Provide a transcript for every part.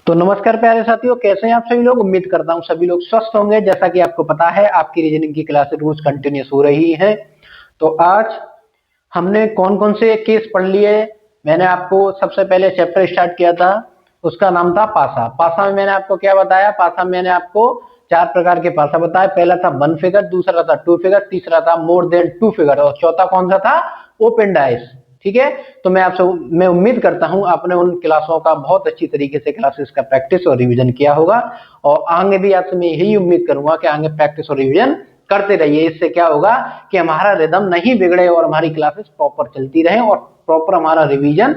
तो नमस्कार प्यारे साथियों, कैसे हैं आप सभी लोग। उम्मीद करता हूं सभी लोग स्वस्थ होंगे। जैसा कि आपको पता है, आपकी रीजनिंग की क्लासेस रोज कंटिन्यूस हो रही है। तो आज हमने कौन कौन से केस पढ़ लिए। मैंने आपको सबसे पहले चैप्टर स्टार्ट किया था, उसका नाम था पासा। पासा में मैंने आपको क्या बताया, पासा में मैंने आपको 4 प्रकार के पासा बताया। पहला था 1 फिगर, दूसरा था 2 फिगर, तीसरा था मोर देन 2 फिगर और चौथा कौन सा था, ओपन डाइस। ठीक है, तो मैं उम्मीद करता हूं आपने उन क्लासों का बहुत अच्छी तरीके से क्लासेस का प्रैक्टिस और रिवीजन किया होगा। और आगे भी आपसे मैं यही उम्मीद करूंगा कि आगे प्रैक्टिस और रिवीजन करते रहिए। इससे क्या होगा कि हमारा रिदम नहीं बिगड़े और हमारी क्लासेस प्रॉपर चलती रहे और प्रॉपर हमारा रिवीजन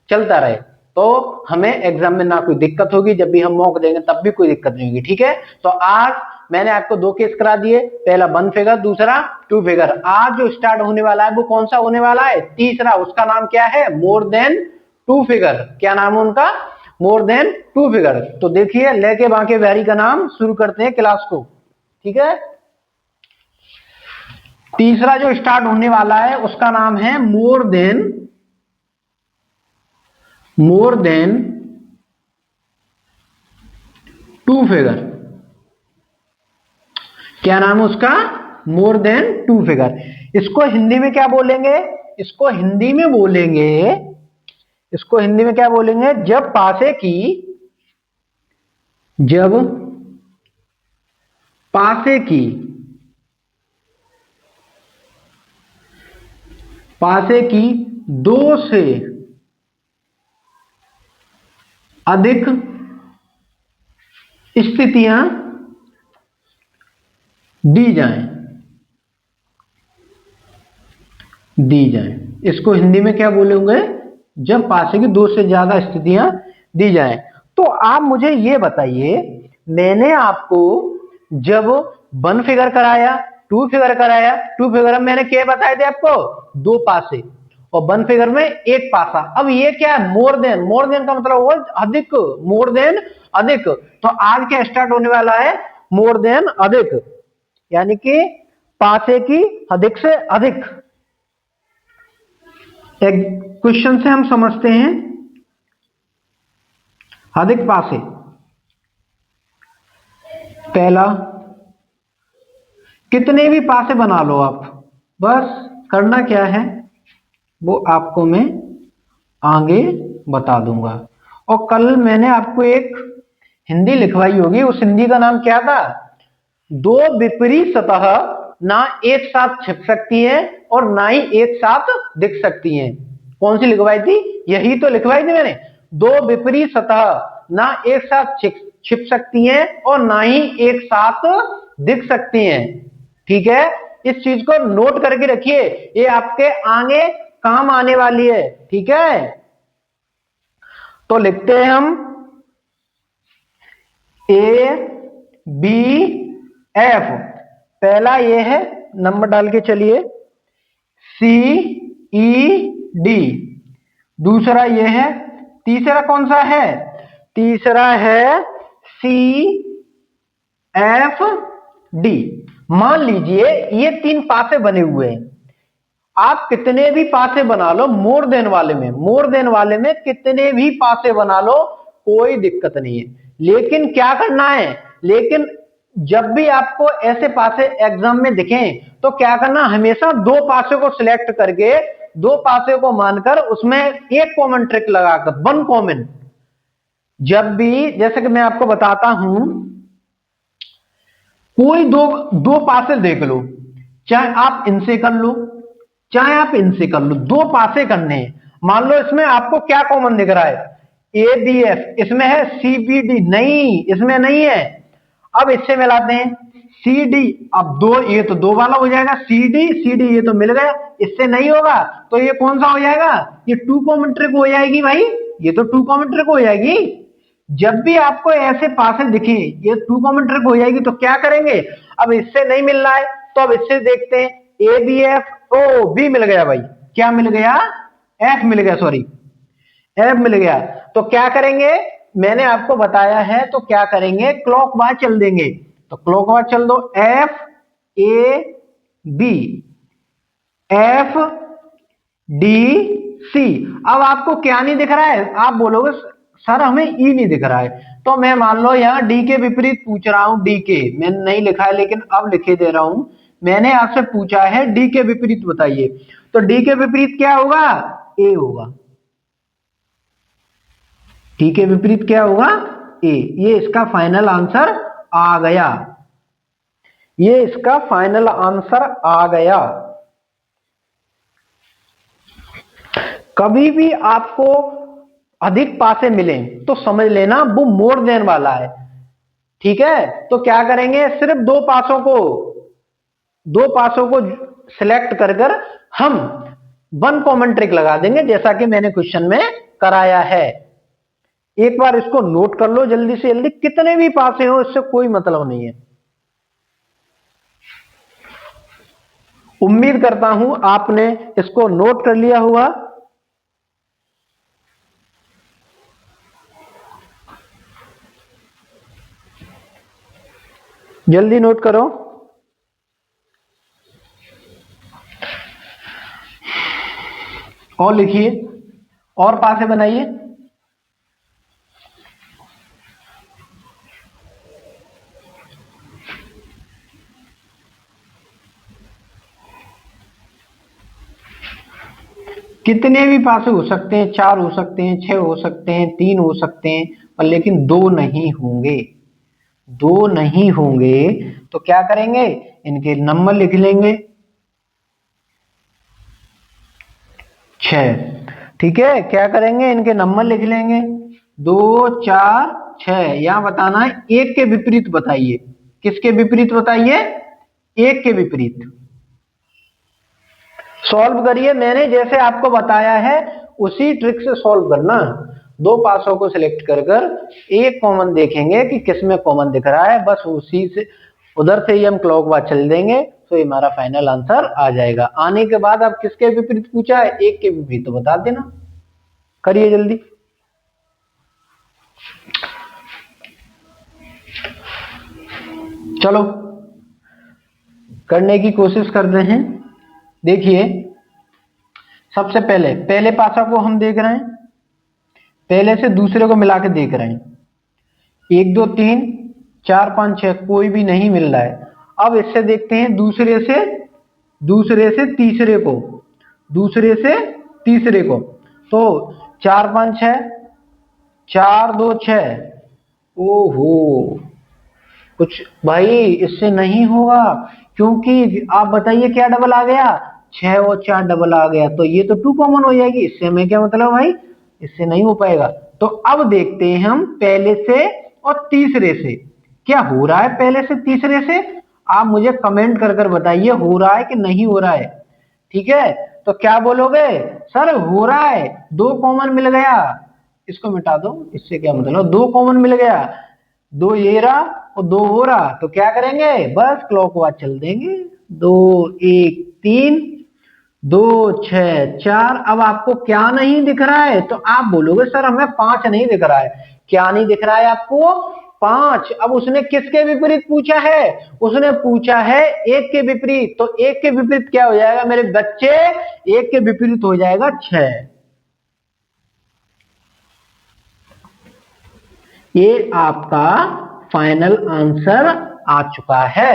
चलता रहे। तो हमें एग्जाम में ना कोई दिक्कत होगी, जब भी हम मॉक देंगे तब भी कोई दिक्कत नहीं होगी। ठीक है, तो आज मैंने आपको 2 केस करा दिए, पहला 1 फिगर, दूसरा 2 फिगर। आज जो स्टार्ट होने वाला है वो कौन सा होने वाला है, तीसरा। उसका नाम क्या है, मोर देन 2 फिगर। क्या नाम है उनका, मोर देन 2 फिगर। तो देखिए, लेके बांके बिहारी का नाम शुरू करते हैं क्लास को। ठीक है, तीसरा जो स्टार्ट होने वाला है उसका नाम है मोर देन 2 फिगर। क्या नाम है उसका, मोर देन 2 फिगर। इसको हिंदी में क्या बोलेंगे, इसको हिंदी में बोलेंगे, इसको हिंदी में क्या बोलेंगे, जब पासे की पासे की 2 से अधिक स्थितियां दी जाएं। इसको हिंदी में क्या बोलेंगे, जब पासे की 2 से ज्यादा स्थितियां दी जाएं। तो आप मुझे ये बताइए, मैंने आपको जब 1 फिगर कराया, 2 फिगर कराया, 2 फिगर में मैंने क्या बताए थे आपको, 2 पासे और 1 फिगर में 1 पासा। अब ये क्या है, मोर देन का मतलब वो अधिक, मोर देन अधिक। तो आज क्या स्टार्ट होने वाला है, मोर देन अधिक, यानी कि पासे की अधिक से अधिक। एक क्वेश्चन से हम समझते हैं, अधिक पासे। पहला, कितने भी पासे बना लो आप, बस करना क्या है वो आपको मैं आगे बता दूंगा। और कल मैंने आपको एक हिंदी लिखवाई होगी, उस हिंदी का नाम क्या था, 2 विपरीत सतह ना एक साथ छिप सकती है और ना ही एक साथ दिख सकती हैं। कौन सी लिखवाई थी, यही तो लिखवाई थी मैंने। 2 विपरीत सतह ना एक साथ छिप सकती हैं और ना ही एक साथ दिख सकती हैं। ठीक है, इस चीज को नोट करके रखिए, ये आपके आगे काम आने वाली है। ठीक है, तो लिखते हैं हम ए बी एफ। पहला ये है, नंबर डाल के चलिए, सी ई डी। दूसरा ये है, तीसरा कौन सा है, तीसरा है सी एफ डी। मान लीजिए ये 3 पासे बने हुए हैं, आप कितने भी पासे बना लो, मोर देन वाले में कितने भी पासे बना लो, कोई दिक्कत नहीं है। लेकिन क्या करना है, लेकिन जब भी आपको ऐसे पासे एग्जाम में दिखें तो क्या करना, हमेशा 2 पासे को सिलेक्ट करके 2 पासे को मानकर उसमें एक कॉमन ट्रिक लगाकर, 1 कॉमन। जब भी, जैसे कि मैं आपको बताता हूं, कोई दो पासे देख लो, चाहे आप इनसे कर लो चाहे आप इनसे कर लो, 2 पासे करने हैं। मान लो इसमें आपको क्या कॉमन दिख रहा है, ए बी एफ, इसमें है सी बी डी, नहीं इसमें नहीं है। अब इससे मिलाते हैं, सी डी, अब 2, ये तो 2 वाला हो जाएगा, सी डी ये तो मिल गया, इससे नहीं होगा तो ये कौन सा हो जाएगा, ये 2 कॉमन ट्रिक हो जाएगी भाई, ये तो 2 कॉमन ट्रिक हो जाएगी। जब भी आपको ऐसे पासे दिखे ये 2 कॉमन ट्रिक हो जाएगी। तो क्या करेंगे, अब इससे नहीं मिल रहा है तो अब इससे देखते हैं, A B F, O B मिल गया भाई, क्या मिल गया, एफ मिल गया, सॉरी एफ मिल गया। तो क्या करेंगे, मैंने आपको बताया है, तो क्या करेंगे, क्लॉकवाइज चल देंगे। तो क्लॉकवाइज चल दो, F A B, F D C. अब आपको क्या नहीं दिख रहा है, आप बोलोगे सर हमें ई नहीं दिख रहा है, तो मैं मान लो यहाँ डी के विपरीत पूछ रहा हूँ, डी के मैंने नहीं लिखा है लेकिन अब लिखे दे रहा हूं, मैंने आपसे पूछा है डी के विपरीत बताइए, तो डी के विपरीत क्या होगा, ए होगा। डी के विपरीत क्या होगा, ए। ये इसका फाइनल आंसर आ गया, ये इसका फाइनल आंसर आ गया। कभी भी आपको अधिक पासे मिले तो समझ लेना वो मोर देन वाला है, ठीक है। तो क्या करेंगे, सिर्फ दो पासों को सिलेक्ट कर हम वन कॉमन ट्रिक लगा देंगे, जैसा कि मैंने क्वेश्चन में कराया है। एक बार इसको नोट कर लो जल्दी से जल्दी, कितने भी पासे हो इससे कोई मतलब नहीं है। उम्मीद करता हूं आपने इसको नोट कर लिया होगा। जल्दी नोट करो। और लिखिए और पासे बनाइए। कितने भी पासे हो सकते हैं, 4 हो सकते हैं, 6 हो सकते हैं, 3 हो सकते हैं, पर लेकिन 2 नहीं होंगे। 2 नहीं होंगे तो क्या करेंगे, इनके नंबर लिख लेंगे 6, ठीक है। क्या करेंगे, इनके नंबर लिख लेंगे 2 4 6। यहां बताना है एक के विपरीत बताइए, किसके विपरीत बताइए, एक के विपरीत। सॉल्व करिए, मैंने जैसे आपको बताया है उसी ट्रिक से सॉल्व करना। दो पासों को सिलेक्ट कर एक कॉमन देखेंगे कि किसमें कॉमन दिख रहा है, बस उसी से उधर से ही हम क्लॉकवाइज चल देंगे तो ये हमारा फाइनल आंसर आ जाएगा। आने के बाद अब किसके विपरीत पूछा है, एक के विपरीत, तो बता देना। करिए जल्दी। चलो करने की कोशिश करते हैं। देखिए सबसे पहले पासा को हम देख रहे हैं, पहले से दूसरे को मिला के देख रहे हैं। 1 2 3 4 5 6 कोई भी नहीं मिल रहा है। अब इससे देखते हैं दूसरे से तीसरे को, तो 4 5 6 4 2 6। ओहो कुछ भाई इससे नहीं होगा, क्योंकि आप बताइए क्या डबल आ गया, 6 और 4 डबल आ गया, तो ये तो 2 कॉमन हो जाएगी। इससे हमें क्या मतलब भाई, इससे नहीं हो पाएगा। तो अब देखते हैं हम पहले से और तीसरे से क्या हो रहा है। पहले से तीसरे से आप मुझे कमेंट कर बताइए हो रहा है कि नहीं हो रहा है, ठीक है। तो क्या बोलोगे, सर हो रहा है, 2 कॉमन मिल गया। इसको मिटा दो, इससे क्या मतलब, 2 कॉमन मिल गया, 2 ये रहा और 2 हो रहा, तो क्या करेंगे, बस क्लॉकवाइज चल देंगे। 2 1 3 2 6 4। अब आपको क्या नहीं दिख रहा है, तो आप बोलोगे सर हमें 5 नहीं दिख रहा है। क्या नहीं दिख रहा है आपको, 5। अब उसने किसके विपरीत पूछा है, उसने पूछा है 1 के विपरीत, तो 1 के विपरीत क्या हो जाएगा मेरे बच्चे, 1 के विपरीत हो जाएगा 6। ये आपका फाइनल आंसर आ चुका है,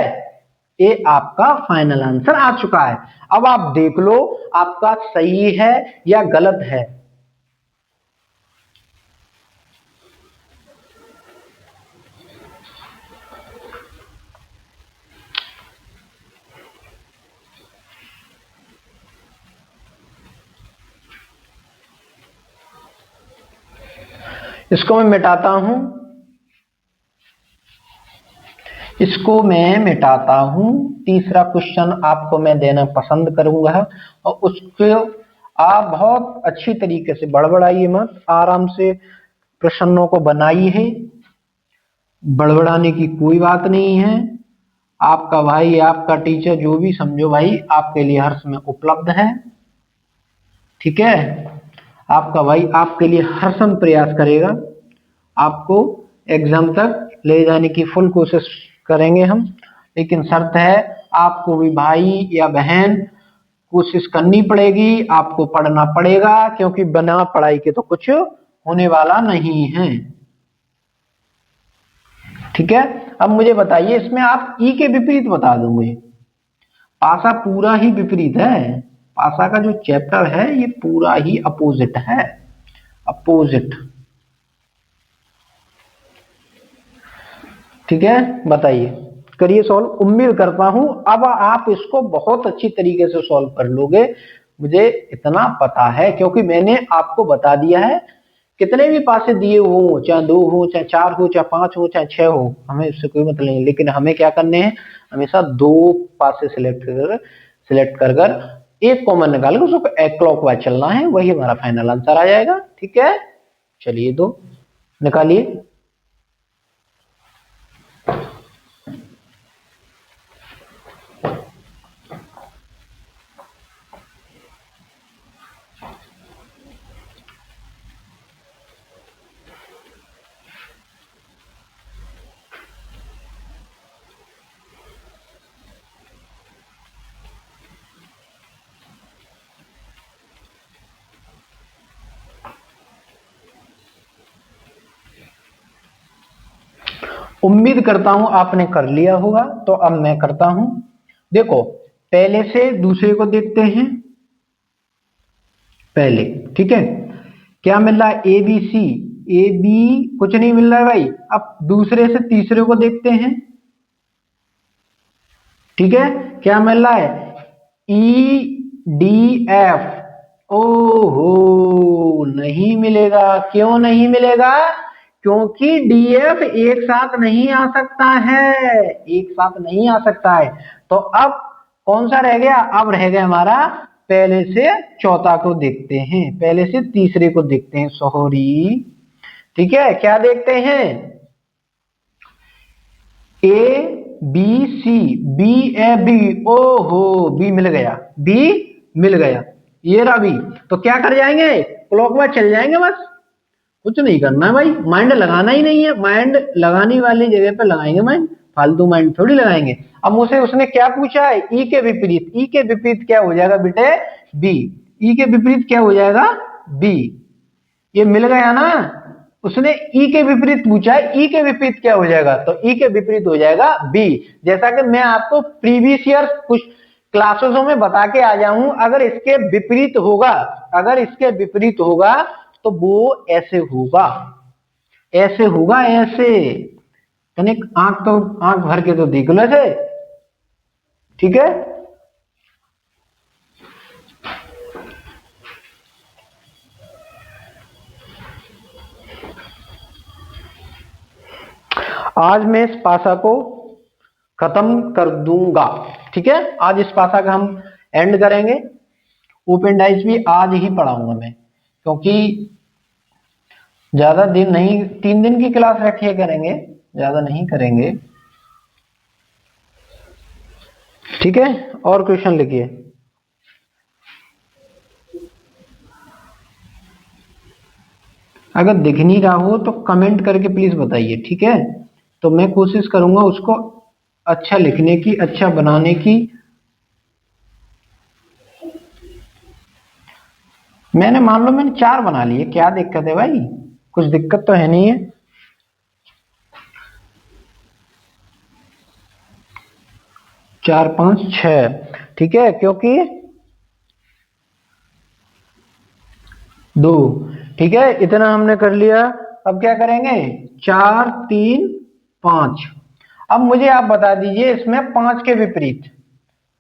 ये आपका फाइनल आंसर आ चुका है। अब आप देख लो आपका सही है या गलत है। इसको मैं मिटाता हूं, इसको मैं मिटाता हूं। तीसरा क्वेश्चन आपको मैं देना पसंद करूंगा, और उसको आप बहुत अच्छी तरीके से बड़बड़ाइए मत, आराम से प्रश्नों को बनाइए, बड़बड़ाने की कोई बात नहीं है। आपका भाई आपका टीचर जो भी समझो भाई आपके लिए हर समय उपलब्ध है, ठीक है। आपका भाई आपके लिए हर समय प्रयास करेगा, आपको एग्जाम तक ले जाने की फुल कोशिश करेंगे हम, लेकिन शर्त है आपको भी भाई या बहन कोशिश करनी पड़ेगी, आपको पढ़ना पड़ेगा, क्योंकि बिना पढ़ाई के तो कुछ होने वाला नहीं है। ठीक है, अब मुझे बताइए इसमें आप ई के विपरीत बता दो मुझे। पासा पूरा ही विपरीत है, पासा का जो चैप्टर है ये पूरा ही अपोजिट है, अपोजिट। ठीक है, बताइए, करिए सॉल्व। उम्मीद करता हूं अब आप इसको बहुत अच्छी तरीके से सॉल्व कर लोगे, मुझे इतना पता है, क्योंकि मैंने आपको बता दिया है कितने भी पासे दिए हो, चाहे 2 हो, चाहे 4 हो, चाहे 5 हो, चाहे 6 हो, हमें इससे कोई मतलब नहीं, लेकिन हमें क्या करने हैं, हमेशा 2 पासे सिलेक्ट कर कर एक कॉमन निकाल कर उसको क्लॉकवाइज चलना है, वही हमारा फाइनल आंसर आ जाएगा। ठीक है, चलिए 2 निकालिए। उम्मीद करता हूं आपने कर लिया होगा, तो अब मैं करता हूं। देखो, पहले से दूसरे को देखते हैं, पहले। ठीक है, क्या मिल रहा है, ए बी सी, ए बी कुछ नहीं मिल रहा है भाई। अब दूसरे से तीसरे को देखते हैं। ठीक है, क्या मिल रहा है, ई डी एफ। ओहो, नहीं मिलेगा, क्यों नहीं मिलेगा, क्योंकि डीएफ एक साथ नहीं आ सकता है, एक साथ नहीं आ सकता है। तो अब कौन सा रह गया, अब रह गया हमारा, पहले से चौथा को देखते हैं, पहले से तीसरे को देखते हैं, सॉरी। ठीक है, क्या देखते हैं, A B C, B A B, ओहो, बी मिल गया, बी मिल गया, ये रहा बी। तो क्या कर जाएंगे, क्लॉकवाइज चल जाएंगे, बस कुछ नहीं करना है भाई, माइंड लगाना ही नहीं है, माइंड लगाने वाली जगह पे लगाएंगे माइंड, फालतू माइंड थोड़ी लगाएंगे। अब मुझे उसने क्या पूछा है, ई के विपरीत, ई के विपरीत क्या हो जाएगा बेटे, बी। ई के विपरीत क्या हो जाएगा, बी। ये मिल गया ना, उसने ई के विपरीत पूछा है, ई के विपरीत क्या हो जाएगा, तो ई के विपरीत हो जाएगा बी। जैसा कि मैं आपको प्रीवियस ईयर कुछ क्लासेसों में बता के आ जाऊं, अगर इसके विपरीत होगा, अगर इसके विपरीत होगा तो वो ऐसे होगा, ऐसे होगा, ऐसे। तनिक आंख तो आंख भर के तो देख लो ऐसे। ठीक है, आज मैं इस पासा को खत्म कर दूंगा। ठीक है, आज इस पासा का हम एंड करेंगे। ओपन डाइस भी आज ही पढ़ाऊंगा मैं, क्योंकि ज्यादा दिन नहीं, 3 दिन की क्लास रखिए करेंगे, ज्यादा नहीं करेंगे। ठीक है, और क्वेश्चन लिखिए। अगर दिख नहीं रहा हो तो कमेंट करके प्लीज बताइए। ठीक है, तो मैं कोशिश करूंगा उसको अच्छा लिखने की, अच्छा बनाने की। मैंने मान लो मैंने 4 बना लिए, क्या दिक्कत है भाई, कुछ दिक्कत तो है नहीं है। 4 5 6, ठीक है, क्योंकि 2, ठीक है, इतना हमने कर लिया। अब क्या करेंगे, 4 3 5। अब मुझे आप बता दीजिए इसमें 5 के विपरीत,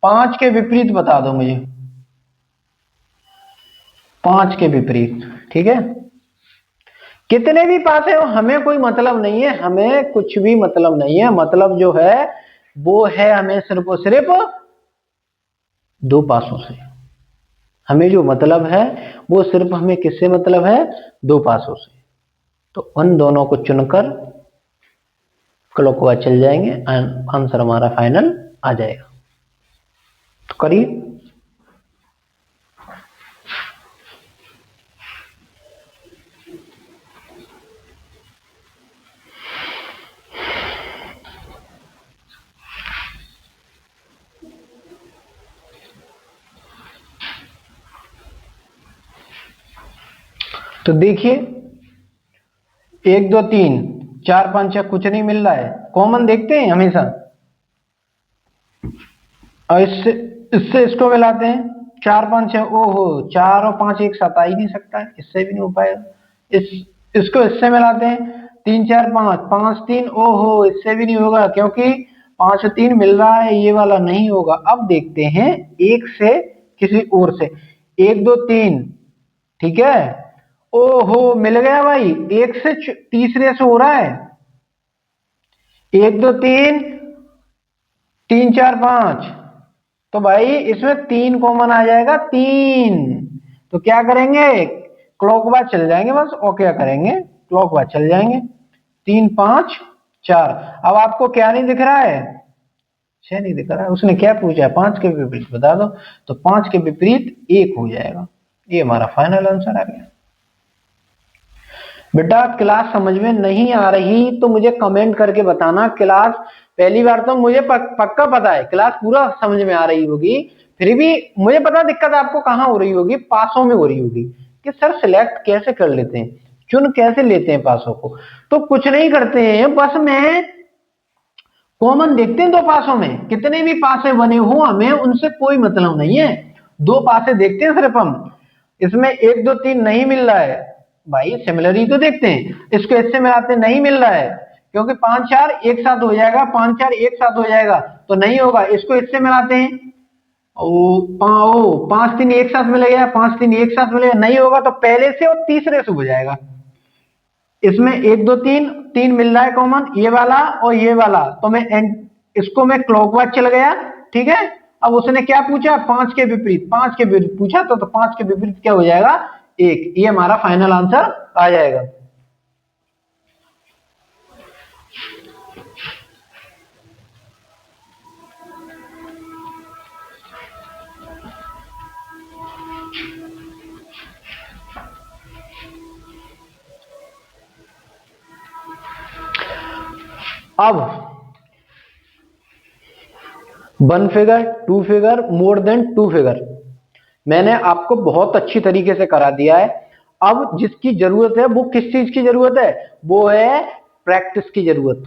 5 के विपरीत बता दो मुझे, 5 के विपरीत। ठीक है, कितने भी पासे हो हमें कोई मतलब नहीं है, हमें कुछ भी मतलब नहीं है, मतलब जो है वो है हमें सिर्फ और सिर्फ 2 पासों से। हमें जो मतलब है वो सिर्फ हमें किससे मतलब है, 2 पासों से। तो उन दोनों को चुनकर क्लॉकवाइज चल जाएंगे, आंसर हमारा फाइनल आ जाएगा। तो करिए। तो देखिए, 1 2 3 4 5 6 कुछ नहीं मिल रहा है, कॉमन देखते हैं हमेशा, और इससे इससे इसको मिलाते हैं 4 5 6, ओहो 4 और 5 एक साथ आ ही नहीं सकता है, इससे भी नहीं हो पाएगा। इस इसको इससे मिलाते हैं 3 4 5 5 3, ओहो इससे भी नहीं होगा क्योंकि 5 3 मिल रहा है, ये वाला नहीं होगा। अब देखते हैं एक से किसी और से, 1 2 3, ठीक है, ओहो मिल गया भाई, एक से तीसरे से हो रहा है, 1 2 3 3 4 5, तो भाई इसमें 3 कॉमन आ जाएगा, 3। तो क्या करेंगे, क्लॉकवाइज चल जाएंगे बस, और क्या करेंगे, क्लॉकवाइज चल जाएंगे, 3 5 4। अब आपको क्या नहीं दिख रहा है, 6 नहीं दिख रहा है, उसने क्या पूछा है 5 के विपरीत बता दो, तो 5 के विपरीत 1 हो जाएगा, ये हमारा फाइनल आंसर आ गया। बेटा क्लास समझ में नहीं आ रही तो मुझे कमेंट करके बताना, क्लास पहली बार तो मुझे पक्का पता है क्लास पूरा समझ में आ रही होगी, फिर भी मुझे पता दिक्कत आपको कहाँ हो रही होगी, पासों में हो रही होगी कि सर सिलेक्ट कैसे कर लेते हैं, चुन कैसे लेते हैं पासों को। तो कुछ नहीं करते हैं, बस मैं कॉमन देखते हैं दो पासों में, कितने भी पासे बने हो हमें उनसे कोई मतलब नहीं है, दो पासे देखते हैं सिर्फ हम, इसमें 1 2 3 नहीं मिल रहा है भाई, सिमिलर ही तो देखते हैं, इसको इससे मिलाते नहीं मिल रहा है क्योंकि 5 4 एक साथ हो जाएगा, 5 4 एक साथ हो जाएगा तो नहीं होगा, इसको इससे मिलाते हैं, ओ 5 3 एक साथ मिल गया, 5 3 एक साथ मिलेगा, नहीं होगा तो पहले से और तीसरे से हो जाएगा। इसमें 1 2 3 3 मिल रहा है कॉमन, ये वाला और ये वाला, तो मैं इसको मैं क्लॉकवाइज चल गया, ठीक है। अब उसने क्या पूछा, 5 के विपरीत, 5 के विपरीत पूछा तो 5 के विपरीत क्या हो जाएगा, 1, ये हमारा फाइनल आंसर आ जाएगा। अब 1 figure 2 figure more than 2 figure मैंने आपको बहुत अच्छी तरीके से करा दिया है। अब जिसकी जरूरत है वो किस चीज की जरूरत है, वो है प्रैक्टिस की जरूरत।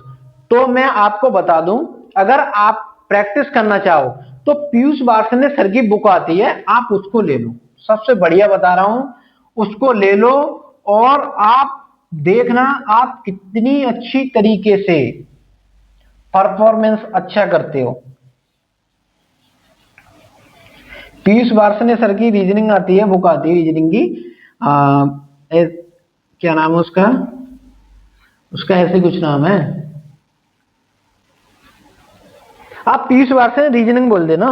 तो मैं आपको बता दूं, अगर आप प्रैक्टिस करना चाहो तो पीयूष वार्ष्णेय सर की बुक आती है, आप उसको ले लो, सबसे बढ़िया बता रहा हूं, उसको ले लो और आप देखना आप कितनी अच्छी तरीके से परफॉर्मेंस अच्छा करते हो। पीयूष वार्ष्णेय सर की रीजनिंग आती है, बुक आती है रीजनिंग की, क्या नाम है उसका, उसका ऐसे कुछ नाम है, आप पीयूष वार्ष्णेय रीजनिंग बोल देना,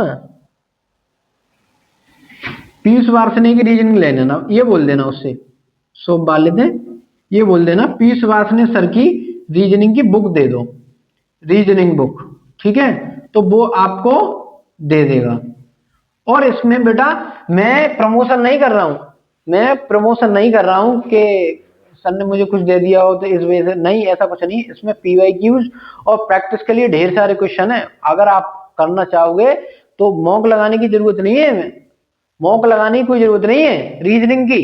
पीयूष वार्ष्णेय की रीजनिंग ले लेना, ये बोल देना उससे, शोभ वाले थे, ये बोल देना पीयूष वार्ष्णेय सर की रीजनिंग की बुक दे दो, रीजनिंग बुक, ठीक है, तो वो आपको दे देगा। और इसमें बेटा मैं प्रमोशन नहीं कर रहा हूं, मैं प्रमोशन नहीं कर रहा हूं कि सर ने मुझे कुछ दे दिया हो तो इस वजह से, नहीं ऐसा कुछ नहीं, इसमें पीवाईक्यूज और प्रैक्टिस के लिए ढेर सारे क्वेश्चन है, अगर आप करना चाहोगे तो मॉक लगाने की जरूरत नहीं है, मॉक लगाने की कोई जरूरत नहीं है रीजनिंग की,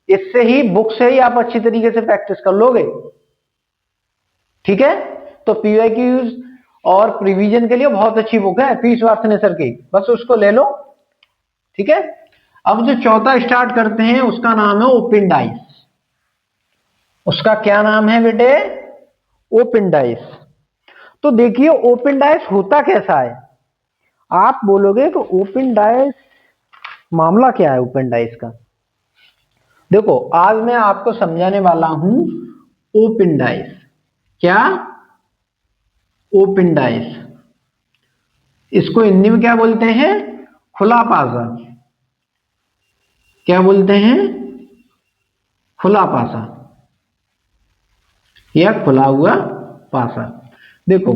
इससे ही बुक से ही आप अच्छी तरीके से प्रैक्टिस कर लोगे, ठीक है। तो पीवाईक्यूज और प्रिवीजन के लिए बहुत अच्छी बुक है पीयूष वार्ष्णेय सर की, बस उसको ले लो, ठीक है। अब जो चौथा स्टार्ट करते हैं उसका नाम है ओपन डाइस, उसका क्या नाम है बेटे, ओपन डाइस। तो देखिए ओपन डाइस होता कैसा है, आप बोलोगे कि ओपन डाइस मामला क्या है ओपन डाइस का, देखो आज मैं आपको समझाने वाला हूं ओपन डाइस क्या, ओपन डाइस, इसको हिंदी में क्या बोलते हैं, खुला पासा, क्या बोलते हैं, खुला पासा या खुला हुआ पासा। देखो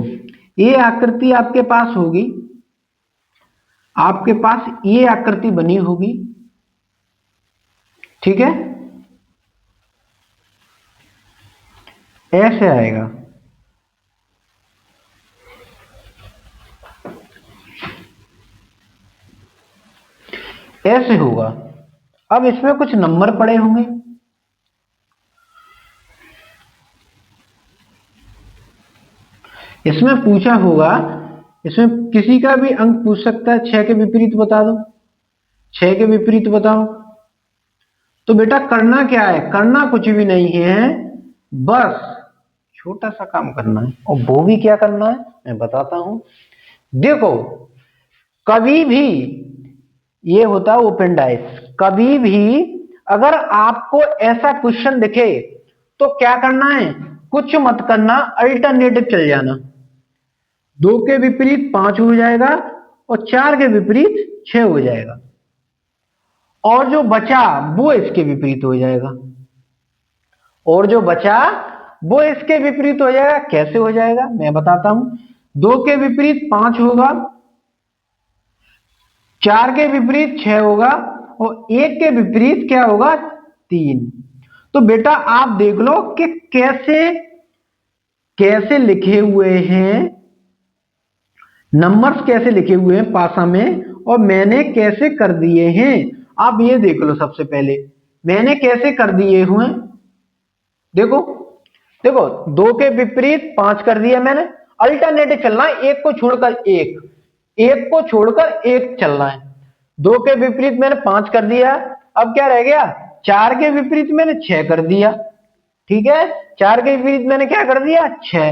ये आकृति आपके पास होगी, आपके पास ये आकृति बनी होगी, ठीक है, ऐसे आएगा, ऐसे होगा। अब इसमें कुछ नंबर पड़े होंगे, इसमें पूछा होगा, इसमें किसी का भी अंक पूछ सकता है, 6 के विपरीत बता दो, 6 के विपरीत बताओ। तो बेटा करना क्या है, करना कुछ भी नहीं है, बस छोटा सा काम करना है। और वो भी क्या करना है मैं बताता हूं। देखो कभी भी ये होता है ओपन डाइस, कभी भी अगर आपको ऐसा क्वेश्चन दिखे तो क्या करना है, कुछ मत करना, अल्टरनेटिव चल जाना। 2 के विपरीत 5 हो जाएगा और 4 के विपरीत 6 हो जाएगा, और जो बचा वो इसके विपरीत हो जाएगा, और जो बचा वो इसके विपरीत हो जाएगा। कैसे हो जाएगा मैं बताता हूं। 2 के विपरीत 5 होगा, 4 के विपरीत 6 होगा, और 1 के विपरीत क्या होगा, 3। तो बेटा आप देख लो कि कैसे कैसे लिखे हुए हैं नंबर्स, कैसे लिखे हुए हैं पासा में, और मैंने कैसे कर दिए हैं। आप ये देख लो, सबसे पहले मैंने कैसे कर दिए हुए, देखो देखो 2 के विपरीत 5 कर दिया मैंने, अल्टरनेटिव चलना है, एक को छोड़कर एक, एक को छोड़कर एक चलना है। 2 के विपरीत मैंने 5 कर दिया, अब क्या रह गया, 4 के विपरीत मैंने 6 कर दिया, ठीक है, 4 के विपरीत मैंने क्या कर दिया, 6।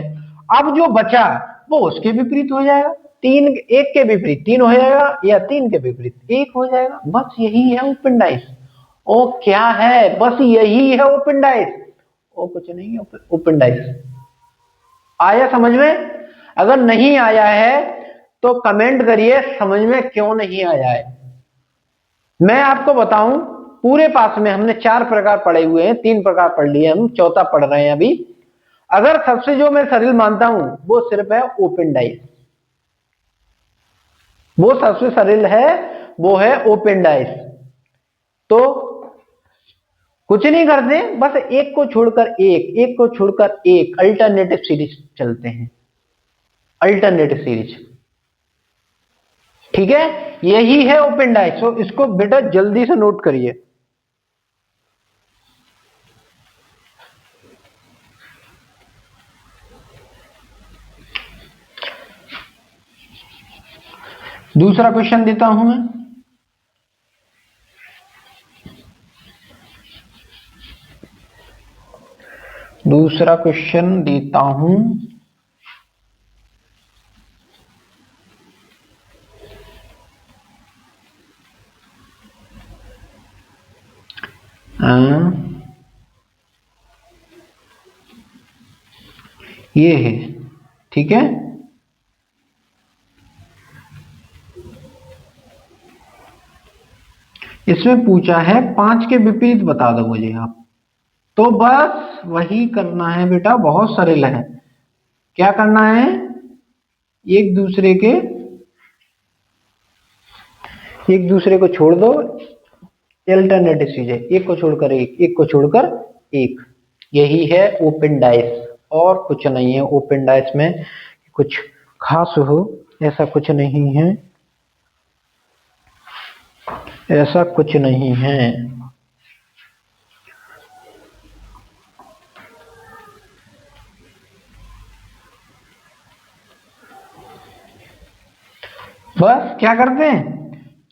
अब जो बचा वो उसके विपरीत हो जाएगा, 3 1 के विपरीत 3 हो जाएगा, या 3 के विपरीत 1 हो जाएगा। बस यही है ओपन डाइस। ओ क्या है, बस यही है ओपन डाइस, और कुछ नहीं है ओपन डाइस। आया समझ में? अगर नहीं आया है तो कमेंट करिए समझ में क्यों नहीं आया है। मैं आपको बताऊं, पूरे पास में हमने 4 प्रकार पढ़े हुए हैं, 3 प्रकार पढ़ लिए, हम चौथा पढ़ रहे हैं अभी। अगर सबसे जो मैं सरल मानता हूं वो सिर्फ है ओपन डाइस, वो सबसे सरल है, वो है ओपन डाइस। तो कुछ नहीं करते, बस एक को छोड़कर एक, एक को छोड़कर एक, अल्टरनेटिव सीरीज चलते हैं, अल्टरनेटिव सीरीज, ठीक है, यही है ओपन डाइस। तो इसको बेटा जल्दी से नोट करिए। दूसरा क्वेश्चन देता हूं मैं, दूसरा क्वेश्चन देता हूं। ये है, ठीक है, इसमें पूछा है 5 के विपरीत बता दो मुझे आप। तो बस वही करना है बेटा, बहुत सरल है। क्या करना है, एक दूसरे के, एक दूसरे को छोड़ दो, अल्टरनेटिव चीज है, एक को छोड़कर एक, एक को छोड़कर एक, यही है ओपन डाइस, और कुछ नहीं है ओपन डाइस में कुछ खास हो, ऐसा कुछ नहीं है, ऐसा कुछ नहीं है। बस क्या करते हैं,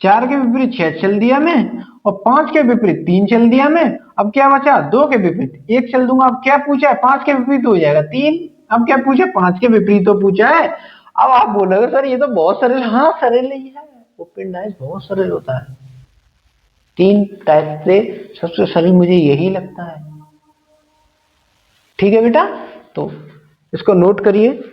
4 के विपरीत 6 चल दिया मैं, और 5 के विपरीत 3 चल दिया मैं। अब क्या बचा, 2 के विपरीत 1 चल दूंगा। अब क्या पूछा है, 5 के विपरीत हो जाएगा 3। अब क्या पूछा, 5 के विपरीत तो पूछा है। अब आप बोलोगे सर ये तो बहुत सरल, हाँ सरल ही है, ओपन डाइस बहुत सरल होता है। 3 टाइप से सबसे सरल मुझे यही लगता है, ठीक है बेटा, तो इसको नोट करिए।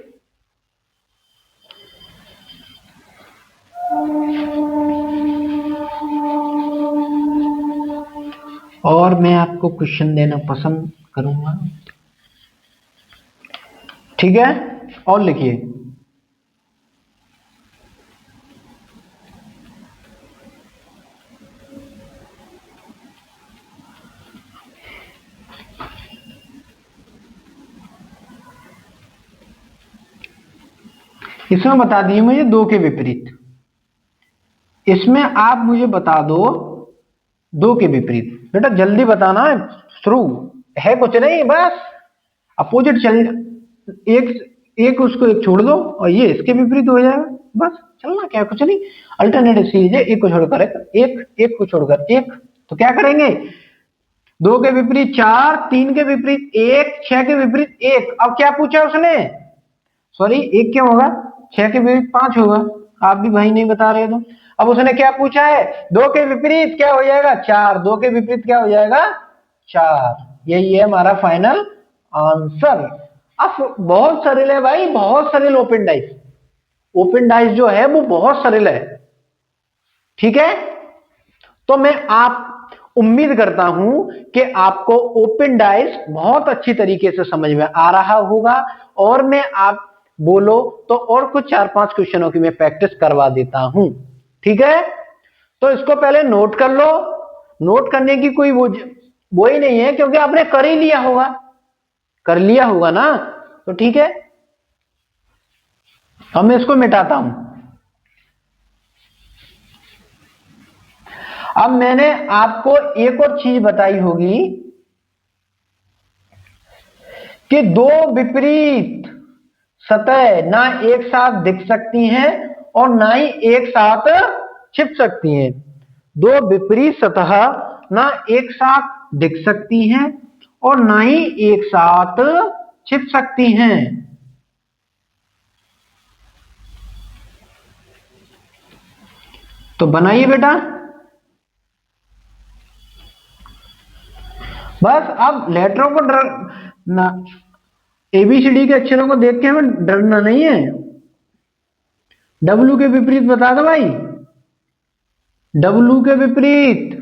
और मैं आपको क्वेश्चन देना पसंद करूंगा, ठीक है, और लिखिए। इसमें बता दिए मुझे 2 के विपरीत, इसमें आप मुझे बता दो 2 के विपरीत। बेटा जल्दी बताना है, शुरू है कुछ नहीं, बस अपोजिट चल, एक एक उसको एक छोड़ दो और ये इसके विपरीत हो जाएगा, बस चलना क्या, कुछ नहीं। अल्टरनेटिव सीरीज है, एक को छोड़कर एक, एक को छोड़कर एक, तो क्या करेंगे, 2 के विपरीत 4, 3 के विपरीत 1, 6 के विपरीत 1। अब क्या पूछा उसने, सॉरी 1 क्यों होगा, 6 के विपरीत 5 होगा, आप भी भाई नहीं बता रहे तो। अब उसने क्या पूछा है, 2 के विपरीत क्या हो जाएगा 4, 2 के विपरीत क्या हो जाएगा 4। यही है हमारा फाइनल आंसर। अब बहुत सरल है भाई, बहुत सरल ओपन डाइस, ओपन डाइस जो है वो बहुत सरल है, ठीक है। तो मैं आप उम्मीद करता हूं कि आपको ओपन डाइस बहुत अच्छी तरीके से समझ में आ रहा होगा, और मैं आप बोलो तो और कुछ 4-5 क्वेश्चनों की मैं प्रैक्टिस करवा देता हूं, ठीक है। तो इसको पहले नोट कर लो, नोट करने की कोई वो ही नहीं है, क्योंकि आपने कर ही लिया होगा, कर लिया होगा ना, तो ठीक है। अब मैं इसको मिटाता हूं। अब मैंने आपको एक और चीज बताई होगी कि दो विपरीत सतह ना एक साथ दिख सकती हैं और ना ही एक साथ छिप सकती हैं। दो विपरीत सतह ना एक साथ दिख सकती हैं और ना ही एक साथ छिप सकती हैं। तो बनाइए बेटा, बस अब लेटरों को डर ना, एबीसीडी के अक्षरों को देख के हमें डरना नहीं है। डब्लू के विपरीत बता दो भाई, डब्लू के विपरीत।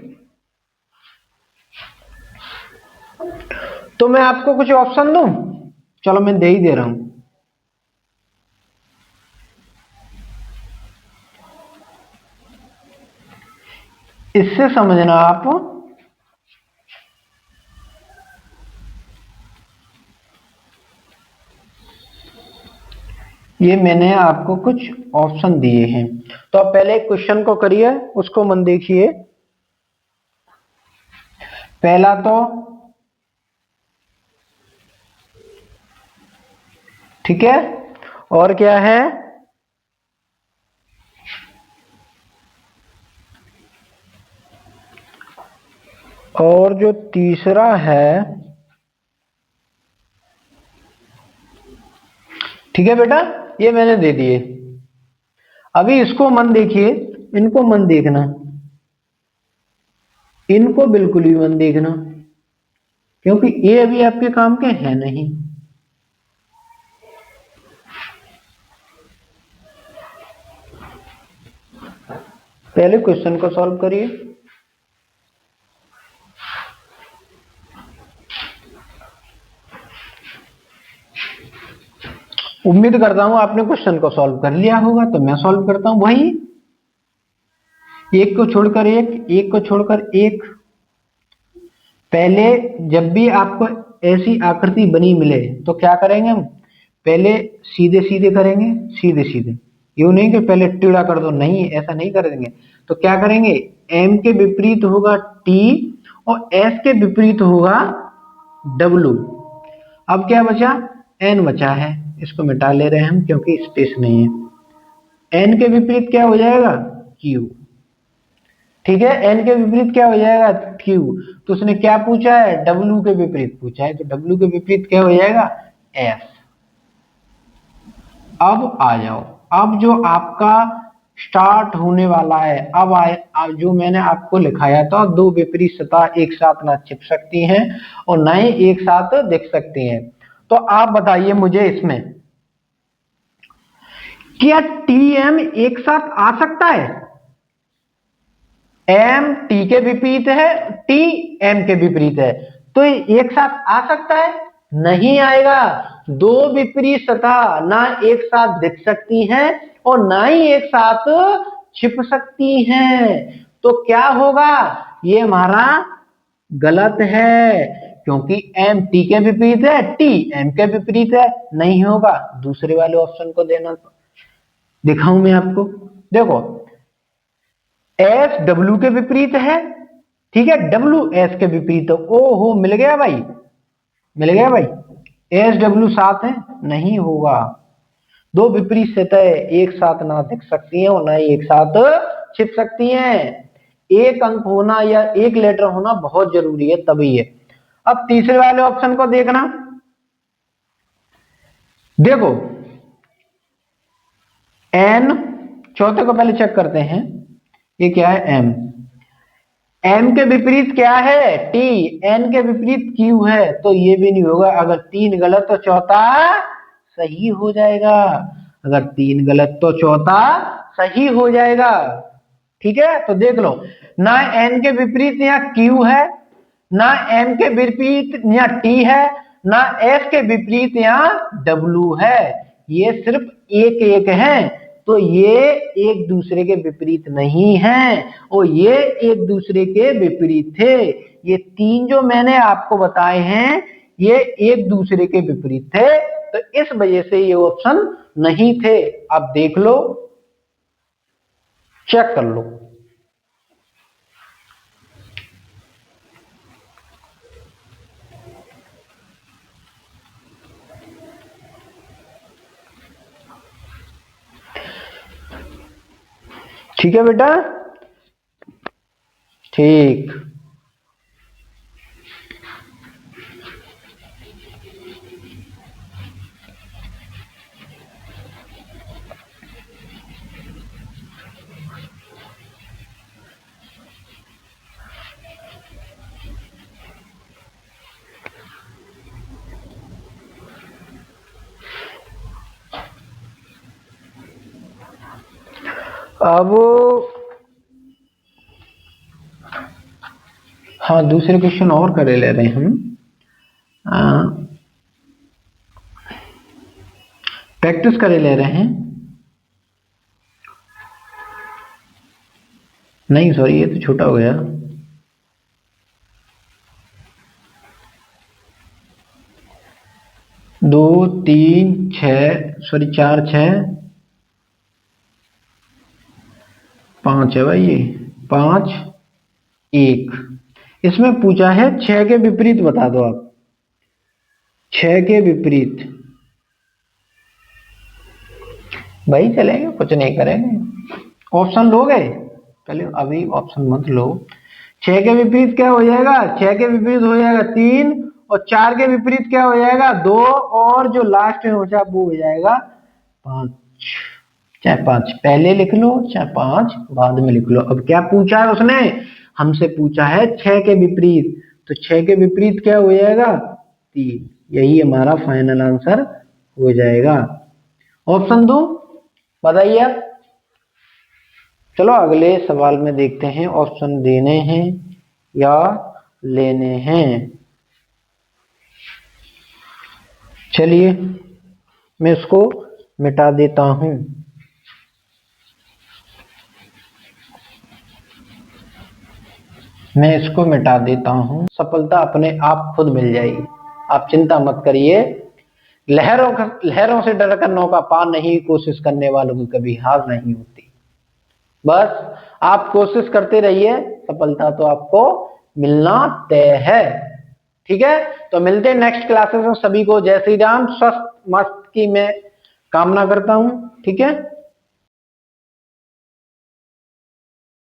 तो मैं आपको कुछ ऑप्शन दूं, चलो मैं दे ही दे रहा हूं। इससे समझना आप, ये मैंने आपको कुछ ऑप्शन दिए हैं, तो आप पहले क्वेश्चन को करिए, उसको मन देखिए। पहला तो ठीक है, और क्या है, और जो तीसरा है, ठीक है बेटा, ये मैंने दे दिए। अभी इसको मन देखिए, इनको मन देखना, इनको बिल्कुल भी मन देखना, क्योंकि ये अभी आपके काम के हैं नहीं। पहले क्वेश्चन को सॉल्व करिए। उम्मीद करता हूं आपने क्वेश्चन को सॉल्व कर लिया होगा, तो मैं सॉल्व करता हूं। वही एक को छोड़कर एक, एक को छोड़कर एक। पहले जब भी आपको ऐसी आकृति बनी मिले तो क्या करेंगे हम, पहले सीधे सीधे करेंगे, सीधे सीधे, यूं नहीं कि पहले टेढ़ा कर दो, नहीं ऐसा नहीं करेंगे। तो क्या करेंगे, एम के विपरीत होगा टी और एस के विपरीत होगा डब्लू। अब क्या बचा, एन बचा है, इसको मिटा ले रहे हैं हम क्योंकि स्पेस नहीं है। एन के विपरीत क्या हो जाएगा, क्यू, ठीक है, एन के विपरीत क्या हो जाएगा, क्यू। तो उसने क्या पूछा है, डब्लू के विपरीत पूछा है, तो डब्लू के विपरीत क्या हो जाएगा, एस। अब आ जाओ, अब जो आपका स्टार्ट होने वाला है, अब आए, अब जो मैंने आपको लिखाया था, दो विपरीत सतह एक साथ ना छिप सकती हैं और ना ही एक साथ दिख सकती हैं। तो आप बताइए मुझे इसमें, क्या टी एम एक साथ आ सकता है, एम टी के विपरीत है, टी एम के विपरीत है, तो ये एक साथ आ सकता है, नहीं आएगा। दो विपरीत सतह ना एक साथ दिख सकती हैं और ना ही एक साथ छिप सकती हैं। तो क्या होगा, ये हमारा गलत है, क्योंकि एम टी के विपरीत है, टी एम के विपरीत है, नहीं होगा। दूसरे वाले ऑप्शन को देना, तो दिखाऊं मैं आपको, देखो एस डब्ल्यू के विपरीत है, ठीक है, डब्ल्यू एस के विपरीत है। ओ हो, मिल गया भाई, मिल गया भाई, एस डब्ल्यू साथ है, नहीं होगा। दो विपरीत सतह एक साथ ना दिख सकती हैं और ना ही एक साथ छिप सकती हैं। एक अंक होना या एक लेटर होना बहुत जरूरी है, तभी है। अब तीसरे वाले ऑप्शन को देखना, देखो एन, चौथे को पहले चेक करते हैं, ये क्या है एम। एम के विपरीत क्या है टी, एन के विपरीत क्यू है, तो ये भी नहीं होगा। अगर तीन गलत तो चौथा सही हो जाएगा, अगर तीन गलत तो चौथा सही हो जाएगा। ठीक है, तो देख लो, ना एन के विपरीत यहाँ क्यू है, ना एम के विपरीत यहाँ टी है, ना एफ के विपरीत यहाँ डब्ल्यू है, ये सिर्फ एक एक है। तो ये एक दूसरे के विपरीत नहीं है और ये एक दूसरे के विपरीत थे। ये तीन जो मैंने आपको बताए हैं ये एक दूसरे के विपरीत थे, तो इस वजह से ये ऑप्शन नहीं थे। आप देख लो, चेक कर लो। ठीक है बेटा, ठीक। अब हाँ, दूसरे क्वेश्चन और कर ले रहे हैं हम, प्रैक्टिस करे ले रहे हैं। नहीं सॉरी, ये तो छोटा हो गया। दो तीन छः, सॉरी चार छः पांच है भाई, ये पांच एक। इसमें पूछा है छह के विपरीत बता दो आप, छह के विपरीत। भाई चलेंगे, कुछ नहीं करेंगे। ऑप्शन लोगे पहले, अभी ऑप्शन मत लो। छह के विपरीत क्या हो जाएगा, छह के विपरीत हो जाएगा तीन, और चार के विपरीत क्या हो जाएगा दो, और जो लास्ट में बचा वो हो जाएगा पांच। चाहे पांच पहले लिख लो चाहे पांच बाद में लिख लो। अब क्या पूछा है उसने, हमसे पूछा है छह के विपरीत, तो छह के विपरीत क्या हो जाएगा तीन, यही हमारा फाइनल आंसर हो जाएगा। ऑप्शन दो, बताइए आप। चलो अगले सवाल में देखते हैं ऑप्शन देने हैं या लेने हैं। चलिए मैं इसको मिटा देता हूं। मैं इसको मिटा देता हूं, सफलता अपने आप खुद मिल जाएगी, आप चिंता मत करिए। लहरों से डरकर नौका पार नहीं, कोशिश करने वालों की कभी हार नहीं होती। बस आप कोशिश करते रहिए, सफलता तो आपको मिलना तय है। ठीक है, तो मिलते हैं नेक्स्ट क्लासेस में। सभी को जय श्री राम, स्वस्थ मस्त की मैं कामना करता हूं। ठीक है।